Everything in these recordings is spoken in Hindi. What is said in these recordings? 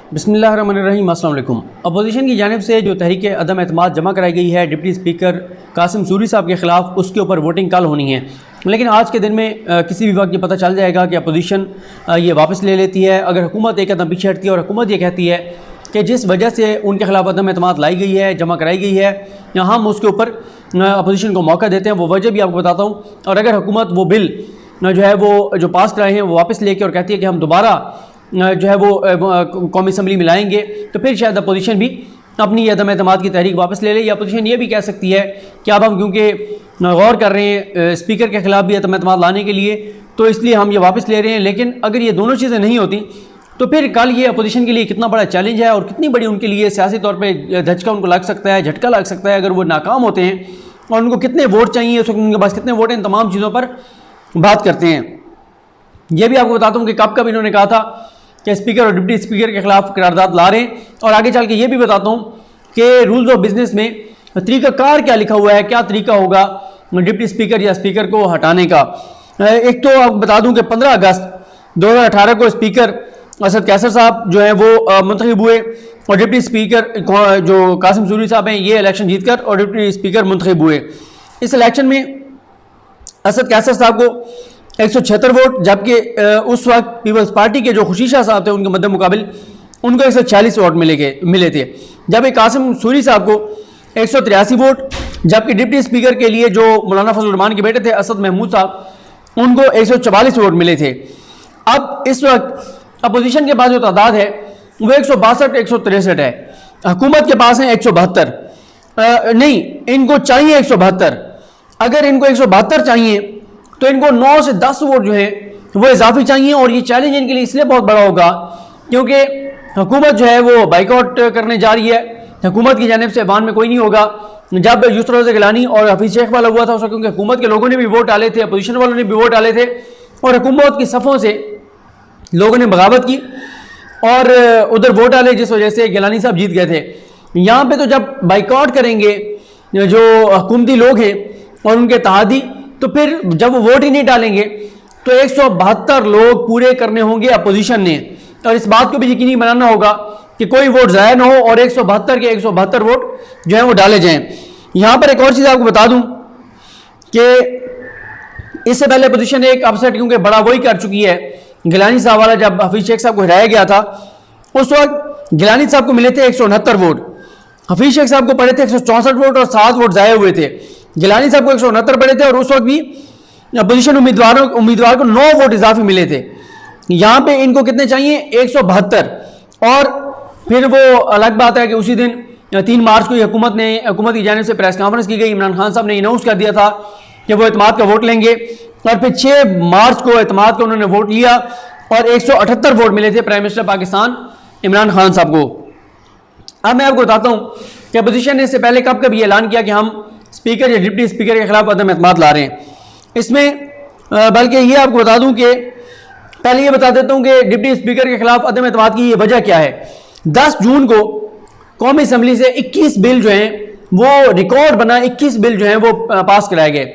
बिस्मिल्लाहिर्रहमानिर्रहीम। अस्सलाम वालेकुम। अपोजिशन की जानिब से जो तहरीक अदम एतमाद जमा कराई गई है डिप्टी स्पीकर कासिम सूरी साहब के ख़िलाफ़, उसके ऊपर वोटिंग कल होनी है। लेकिन आज के दिन में किसी भी वक्त ये पता चल जाएगा कि अपोजिशन ये वापस ले लेती है। अगर हुकूमत एक कदम पीछे हटती है और हुकूमत ये कहती है कि जिस वजह से उनके खिलाफ अदम एतमाद लाई गई है, जमा कराई गई है, यहाँ हम उसके ऊपर अपोजिशन को मौका देते हैं। वो वजह भी आपको बताता हूँ। और अगर हुकूमत वो बिल जो है वो जो पास कराए हैं वो वापस लेके और कहती है कि हम दोबारा जो है वो कौमी असम्बली में लाएंगे, तो फिर शायद अपोजिशन भी अपनी अदम एतमाद की तहरीक वापस ले ले। या अपोजिशन ये भी कह सकती है कि अब हम क्योंकि गौर कर रहे हैं स्पीकर के खिलाफ भी अदम एतमाद लाने के लिए, तो इसलिए हम ये वापस ले रहे हैं। लेकिन अगर ये दोनों चीज़ें नहीं होती तो फिर कल ये अपोजिशन के लिए कितना बड़ा चैलेंज है और कितनी बड़ी उनके लिए सियासी तौर पर धचका उनको लग सकता है, झटका लग सकता है अगर वो नाकाम होते हैं। और उनको कितने वोट चाहिए, उस वक्त उनके पास कितने वोट हैं, इन तमाम चीज़ों पर बात करते हैं। यह भी आपको बताता हूँ कि कब कब इन्होंने कहा था कि स्पीकर और डिप्टी स्पीकर के खिलाफ करारदाद ला रहे हैं। और आगे चल के ये भी बताता हूँ कि रूल्स ऑफ बिजनेस में तरीक़ाकार क्या लिखा हुआ है, क्या तरीका होगा डिप्टी स्पीकर या स्पीकर को हटाने का। एक तो आपको बता दूँ कि 15 अगस्त 2018 को स्पीकर असद कैसर साहब जो हैं वो मुंतखब हुए और डिप्टी स्पीकर जो कासिम सूरी साहब हैं ये इलेक्शन जीतकर और डिप्टी स्पीकर मुंतखब हुए। इस इलेक्शन में असद कैसर साहब को 176 वोट, जबकि उस वक्त पीपल्स पार्टी के जो खुशी शाह साहब थे उनके मद्दे मुकाबिल उनको 146 वोट मिले थे। जबकि कासिम सूरी साहब को 183 वोट, जबकि डिप्टी स्पीकर के लिए जो मौलाना फजल रहमान के बेटे थे असद महमूद साहब उनको 144 वोट मिले थे। अब इस वक्त अपोजिशन के पास जो तादाद है वो 162-163 है, हुकूमत के पास है 172। नहीं, इनको चाहिए 172। अगर इनको 172 चाहिए तो इनको 9 से 10 वोट जो है वो इजाफी चाहिए। और ये चैलेंज इनके लिए इसलिए बहुत बड़ा होगा क्योंकि हुकूमत जो है वो बाइकआउट करने जा रही है। हुकूमत की जानिब से ऐवान में कोई नहीं होगा। जब यूसुफ रज़ा गिलानी और हफीज़ शेख वाला हुआ था उस वक्त क्योंकि हुकूमत के लोगों ने भी वोट डाले थे, अपोजिशन वालों ने भी वोट डाले थे और हुकूमत की सफ़ों से लोगों ने बगावत की और उधर वोट डाले, जिस वजह से गिलानी साहब जीत गए थे। यहाँ पे तो जब बाइकआउट करेंगे जो हुकूमती लोग हैं और उनके तहादी, तो फिर जब वो वोट ही नहीं डालेंगे तो 172 लोग पूरे करने होंगे अपोजिशन ने। और इस बात को भी यकीनी बनाना होगा कि कोई वोट ज़ाया ना हो और 172 के 172 वोट जो है वो डाले जाएं। यहाँ पर एक और चीज़ आपको बता दूं कि इससे पहले अपोजिशन एक अपसेट क्योंकि बड़ा वही कर चुकी है। गिलानी साहब वाला जब हफीज शेख साहब को हराया गया था उस वक्त गिलानी साहब को मिले थे 169 वोट, हफीज शेख साहब को पड़े थे 164 वोट और 7 वोट ज़ाया हुए थे। गिलानी साहब को 169 पड़े थे और उस वक्त भी अपोजिशन उम्मीदवार को 9 वोट इजाफी मिले थे। यहाँ पे इनको कितने चाहिए 172। और फिर वो अलग बात है कि उसी दिन 3 मार्च को हुकूमत की जानिब से प्रेस कॉन्फ्रेंस की गई। इमरान खान साहब ने अनाउंस कर दिया था कि वो एतमाद का वोट लेंगे और फिर 6 मार्च को एतमाद का उन्होंने वोट लिया और 178 वोट मिले थे प्राइम मिनिस्टर पाकिस्तान इमरान खान साहब को। अब मैं आपको बताता हूँ कि अपोजिशन ने इससे पहले कब कब ये ऐलान किया कि हम स्पीकर या डिप्टी स्पीकर के खिलाफ अदम एतमाद ला रहे हैं। इसमें बल्कि ये आपको बता दूं कि पहले ये बता देता हूं कि डिप्टी स्पीकर के खिलाफ अदम एतमाद की ये वजह क्या है। 10 जून को कौमी असम्बली से 21 बिल जो हैं वो रिकॉर्ड बना, 21 बिल जो हैं वो पास कराए गए।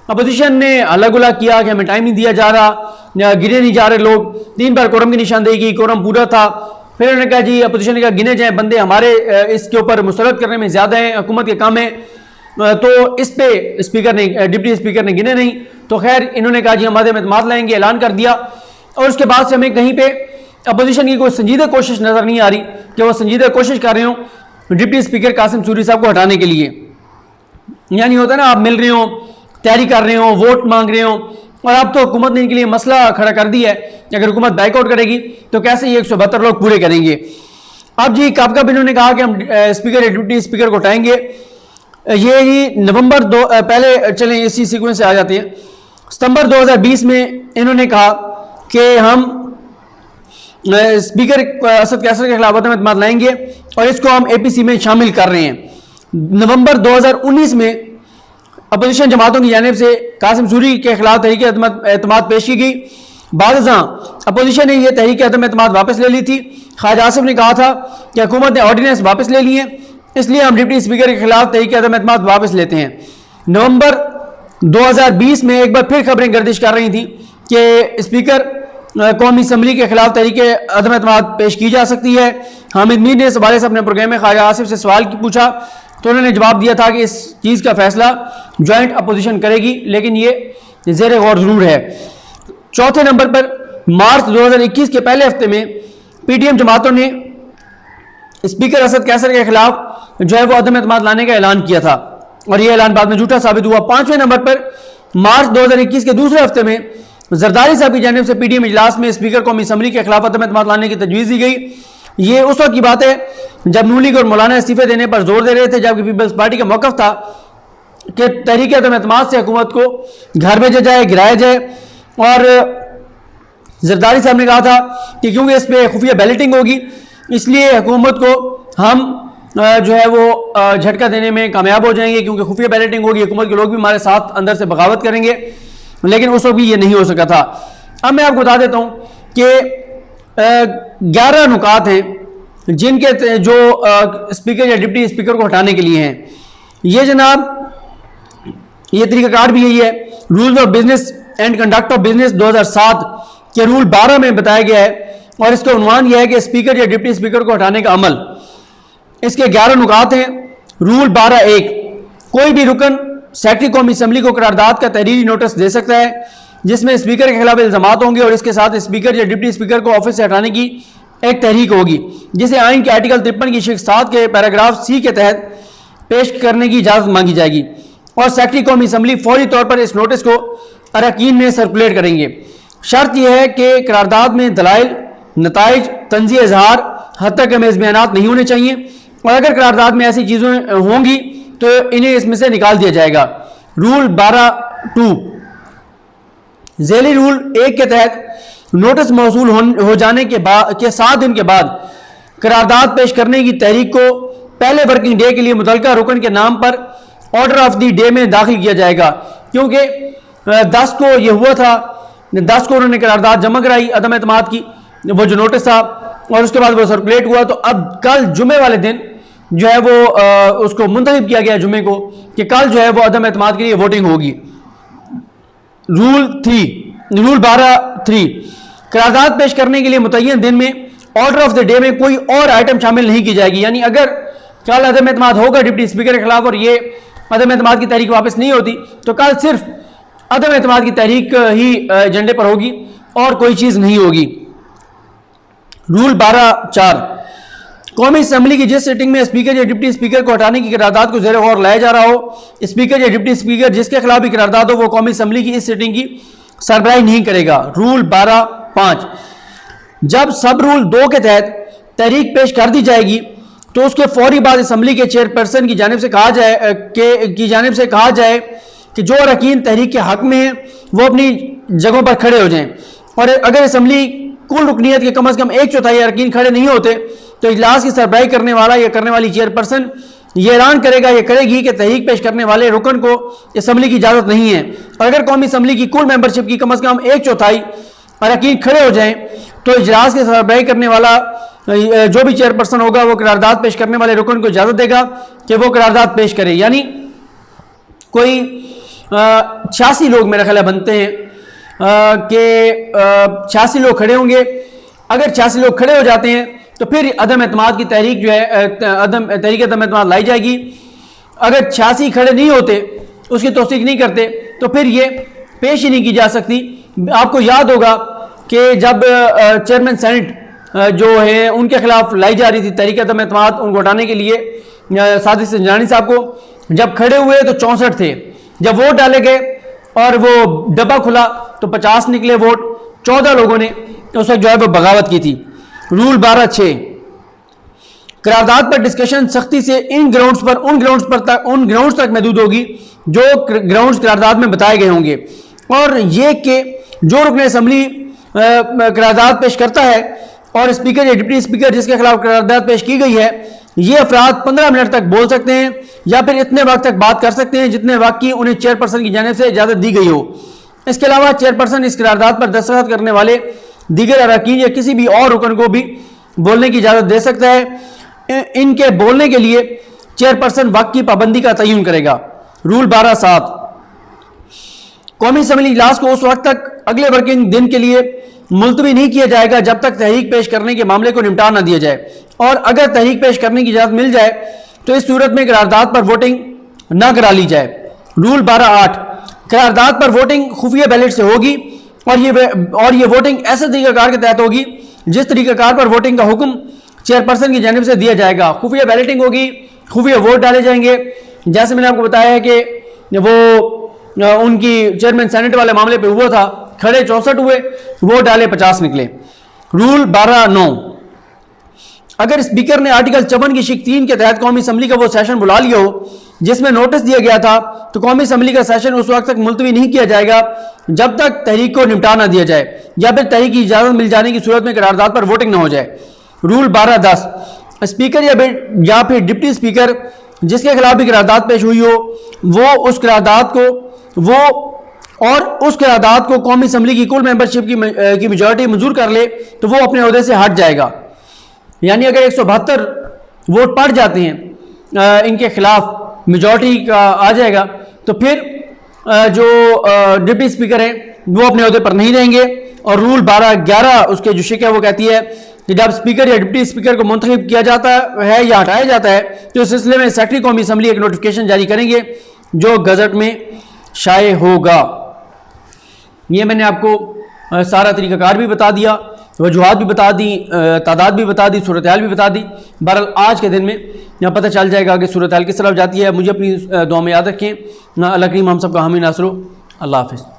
अपोजिशन ने अलग उलग किया कि हमें टाइम नहीं दिया जा रहा, गिने नहीं जा रहे लोग। 3 बार कोरम की निशानदेही की, कोरम पूरा था। फिर उन्होंने कहा जी अपोजिशन ने कहा गिने जाए बंदे, हमारे इसके ऊपर मुस्तरद करने में ज़्यादा है, हुकूमत के काम है। तो इस पे डिप्टी स्पीकर ने गिने नहीं। तो खैर इन्होंने कहा जी हम अदम एतमाद लाएंगे, ऐलान कर दिया। और उसके बाद से हमें कहीं पे अपोजिशन की कोई संजीदा कोशिश नज़र नहीं आ रही कि वो संजीदा कोशिश कर रहे हो डिप्टी स्पीकर कासिम सूरी साहब को हटाने के लिए। यानी होता है ना, आप मिल रहे हो, तैयारी कर रहे हो, वोट मांग रहे हो और अब तो हुकूमत ने इनके लिए मसला खड़ा कर दिया है कि अगर हुकूमत बाइकआउट करेगी तो कैसे ये 172 लोग पूरे करेंगे। अब जी कब इन्होंने कहा कि हम स्पीकर या डिप्टी स्पीकर को हटाएंगे। ये जी नवंबर पहले चलें इसी सीक्वेंस से आ जाते हैं। सितंबर 2020 में इन्होंने कहा कि हम स्पीकर असद कैसर के खिलाफ अदम एतमाद लाएंगे और इसको हम APC में शामिल कर रहे हैं। नवंबर 2019 में अपोजिशन जमातों की जानिब से कासिम सूरी के खिलाफ तहरीक एतमाद पेश की गई। बाद अपोजिशन ने यह तहरीक अदम एतमाद वापस ले ली थी। ख्वाजा आसिफ ने कहा था कि हुकूमत ने ऑर्डिनेंस वापस ले लिए, इसलिए हम डिप्टी स्पीकर के खिलाफ तहरीक अदम एतमाद वापस लेते हैं। नवंबर 2020 में एक बार फिर खबरें गर्दिश कर रही थी कि स्पीकर कौमी असम्बली के खिलाफ तहरीक अदम एतमाद पेश की जा सकती है। हामिद मीर ने इस हवाले से अपने प्रोग्राम में ख्वाजा आसिफ से सवाल पूछा तो उन्होंने जवाब दिया था कि इस चीज़ का फैसला जॉइंट अपोजिशन करेगी, लेकिन ये ज़ेर गौर ज़रूर है। चौथे नंबर पर मार्च 2021 के पहले हफ्ते में PDM जमातों ने स्पीकर असद कैसर के खिलाफ जो है वो अदम एतमाद लाने का ऐलान किया था और यह ऐलान बाद में झूठा साबित हुआ। पांचवें नंबर पर मार्च 2021 के दूसरे हफ्ते में जरदारी साहब की जानिब से PDM इजलास में स्पीकर कौमी असम्बली के खिलाफ अदम एतमाद लाने की तजवीज़ दी गई। ये उस वक्त की बात है जब नून लीग और मौलाना इस्तीफे देने पर जोर दे रहे थे, जबकि पीपल्स पार्टी का मौक़िफ़ था कि तहरीक अदम एतमाद से हुकूमत को घर भेजा जाए, गिराया जाए। और जरदारी साहब ने कहा था कि क्योंकि इस पर खुफिया बैलेटिंग होगी इसलिए हुकूमत को हम जो है वो झटका देने में कामयाब हो जाएंगे, क्योंकि खुफिया बैलेटिंग होगी, हुकूमत के लोग भी हमारे साथ अंदर से बगावत करेंगे। लेकिन उस वक्त भी ये नहीं हो सका था। अब मैं आपको बता देता हूँ कि 11 नुकात हैं जिनके जो स्पीकर या डिप्टी स्पीकर को हटाने के लिए हैं। ये जनाब ये तरीक़ाकार भी यही है। Rules of business and conduct of business 2007 के रूल 12 में बताया गया है और इसका उन्वान यह है कि स्पीकर या डिप्टी स्पीकर को हटाने का अमल। इसके 11 नुकात हैं। रूल 12(1) कोई भी रुकन सेक्रेटरी कौमी असम्बली को करारदाद का तहरीरी नोटिस दे सकता है जिसमें स्पीकर के खिलाफ इल्जामात होंगे और इसके साथ स्पीकर या डिप्टी स्पीकर को ऑफिस से हटाने की एक तहरीक होगी, जिसे आइन के आर्टिकल 53 की शिक 7 के पैराग्राफ C के तहत पेश करने की इजाज़त मांगी जाएगी और सेक्रेटरी कौमी असम्बली फौरी तौर पर इस नोटिस को अरकान में सर्कुलेट करेंगे। शर्त यह है कि करारदाद में दलाइल, नताइज, तंज़ीह इजहार, हद तक मेज़ बयानात नहीं होने चाहिए और अगर करारदाद में ऐसी चीज़ें होंगी तो इन्हें इसमें से निकाल दिया जाएगा। रूल 12(2) झेली रूल 1 के तहत नोटिस मौसूल हो जाने के 7 दिन के बाद करारदाद पेश करने की तहरीक को पहले वर्किंग डे के लिए मुतल्लिका रुकन के नाम पर ऑर्डर ऑफ द डे में दाखिल किया जाएगा, क्योंकि 10 को यह हुआ था, 10 को उन्होंने करारदाद जमा कराई अदम एतमाद की, वो जो नोटिस था, और उसके बाद वो सर्कुलेट हुआ। तो अब कल जुमे वाले दिन जो है वो उसको मुंतखब किया गया जुमे को कि कल जो है वो अदम एतमाद के लिए वोटिंग होगी। रूल 12(3) करारदाद पेश करने के लिए मुतय्यन दिन में ऑर्डर ऑफ द डे में कोई और आइटम शामिल नहीं की जाएगी। यानी अगर कल अदम एतमाद होगा डिप्टी स्पीकर के खिलाफ और ये अदम एतमाद की तहरीक वापस नहीं होती तो कल सिर्फ अदम एतमाद की तहरीक ही एजेंडे पर होगी और कोई चीज़ नहीं होगी। रूल 12(4) कौमी असम्बली की जिस सिटिंग में स्पीकर या डिप्टी स्पीकर को हटाने की करारदाद को ज़ेर गौर लाया जा रहा हो, स्पीकर या डिप्टी स्पीकर जिसके खिलाफ भी करारदाद हो वो कौमी असम्बली की इस सिटिंग की सरबराही नहीं करेगा। रूल 12(5) जब सब रूल 2 के तहत तहरीक पेश कर दी जाएगी तो उसके फौरी बाद असम्बली के चेयरपर्सन की जानिब से कहा जाए कि जो अरकान तहरीक के हक में हैं वो अपनी जगहों पर खड़े हो जाएं और अगर असम्बली कुल रुकनीत के कम से कम 1/4 अरकान खड़े नहीं होते तो इजलास की सरबराही करने वाला या करने वाली चेयरपर्सन ये ऐलान करेगा या करेगी कि तहरीक पेश करने वाले रुकन को असम्बली की इजाज़त नहीं है। और अगर कौमी असम्बली की कुल मेंबरशिप की कम से कम 1/4 अरकान खड़े हो जाएं तो इजलास की सरबराही करने वाला जो भी चेयरपर्सन होगा वो करारदाद पेश करने वाले रुकन को इजाज़त देगा कि वो करारदाद पेश करे। यानी कोई 86 लोग मेरा ख्याल है बनते हैं कि 86 लोग खड़े होंगे। अगर 86 लोग खड़े हो जाते हैं तो फिर अदम एतमाद की तहरीक जो है तहरीक अदम एतमाद लाई जाएगी। अगर 86 खड़े नहीं होते, उसकी तौसीक नहीं करते तो फिर ये पेश ही नहीं की जा सकती। आपको याद होगा कि जब चेयरमैन सेनेट जो है उनके खिलाफ लाई जा रही थी तहरीक अदम एतमाद, उनको हटाने के लिए सादिक संजानी साहब को जब खड़े हुए तो 64 थे, जब वोट डाले गए और वो डब्बा खुला तो 50 निकले वोट, 14 लोगों ने उस वक्त जो है वो बगावत की थी। रूल 12(6) करारदाद पर डिस्कशन सख्ती से उन ग्राउंड्स तक महदूद होगी जो ग्राउंड्स करारदाद में बताए गए होंगे और ये कि जो रुकन असम्बली करारदाद पेश करता है और स्पीकर या डिप्टी स्पीकर जिसके खिलाफ करारदाद पेश की गई है ये अफराद 15 मिनट तक बोल सकते हैं या फिर इतने वक्त तक बात कर सकते हैं जितने वक्त की उन्हें चेयरपर्सन की जानिब से इजाज़त दी गई हो। इसके अलावा चेयरपर्सन इस करारदाद पर दस्तखत करने वाले दीगर अरकान या किसी भी और रुकन को भी बोलने की इजाज़त दे सकता है। इनके बोलने के लिए चेयरपर्सन वक्त की पाबंदी का तयन करेगा। रूल 12(7) कौमी असम्बली इजलास को उस वक्त तक अगले वर्किंग दिन के लिए मुलतवी नहीं किया जाएगा जब तक तहरीक पेश करने के मामले को निपटा न दिया जाए, और अगर तहरीक पेश करने की इजाज़त मिल जाए तो इस सूरत में करारदाद पर वोटिंग न करा ली जाए। रूल 12(8) करारदाद पर वोटिंग खुफिया बैलेट से होगी और ये वोटिंग ऐसे तरीक़ाकार के तहत होगी जिस तरीक़ाकार पर वोटिंग का हुक्म चेयरपर्सन की जानिब से दिया जाएगा। खुफिया बैलेटिंग होगी, खुफिया वोट डाले जाएंगे। जैसे मैंने आपको बताया है कि वो उनकी चेयरमैन सेनेट वाले मामले पे हुआ था, खड़े 64 हुए, वोट डाले 50 निकले। रूल 12(9) अगर स्पीकर ने आर्टिकल 54 की शिक 3 के तहत कौमी असम्बली का वो सेशन बुला लिया हो जिसमें नोटिस दिया गया था, तो कौमी असम्बली का सेशन उस वक्त तक मुलतवी नहीं किया जाएगा जब तक तहरीक को निपटा ना दिया जाए या फिर तहरीक की इजाज़त मिल जाने की सूरत में करारदाद पर वोटिंग न हो जाए। रूल 12(10) स्पीकर या फिर डिप्टी स्पीकर जिसके खिलाफ भी करारदाद पेश हुई हो, वो उस करारदाद को कौमी असम्बली की कुल मेंबरशिप की मेजॉरिटी मंजूर कर ले तो वो अपने ओहदे से हट जाएगा। यानी अगर 172 वोट पड़ जाते हैं इनके खिलाफ, मेजॉरिटी का आ जाएगा, तो फिर जो डिप्टी स्पीकर हैं वो अपने ओहदे पर नहीं रहेंगे। और रूल 12(11) उसके जो शिक है वो कहती है कि जब स्पीकर या डिप्टी स्पीकर को मुंतखब किया जाता है या हटाया जाता है तो इस सिलसिले में सेक्रेटरी कौमी असम्बली एक नोटिफिकेशन जारी करेंगे जो गजट में शाये होगा। ये मैंने आपको सारा तरीक़ाकार भी बता दिया, वजूहात भी बता दी, तादाद भी बता दी, सूरत हाल भी बता दी। बहरहाल आज के दिन में यहाँ पता चल जाएगा कि सूरत हाल किस तरफ जाती है। मुझे अपनी दुआ में याद रखें। अल्लाह करीम हम सब का हामी नासरो। अल्लाह हाफ़िज़।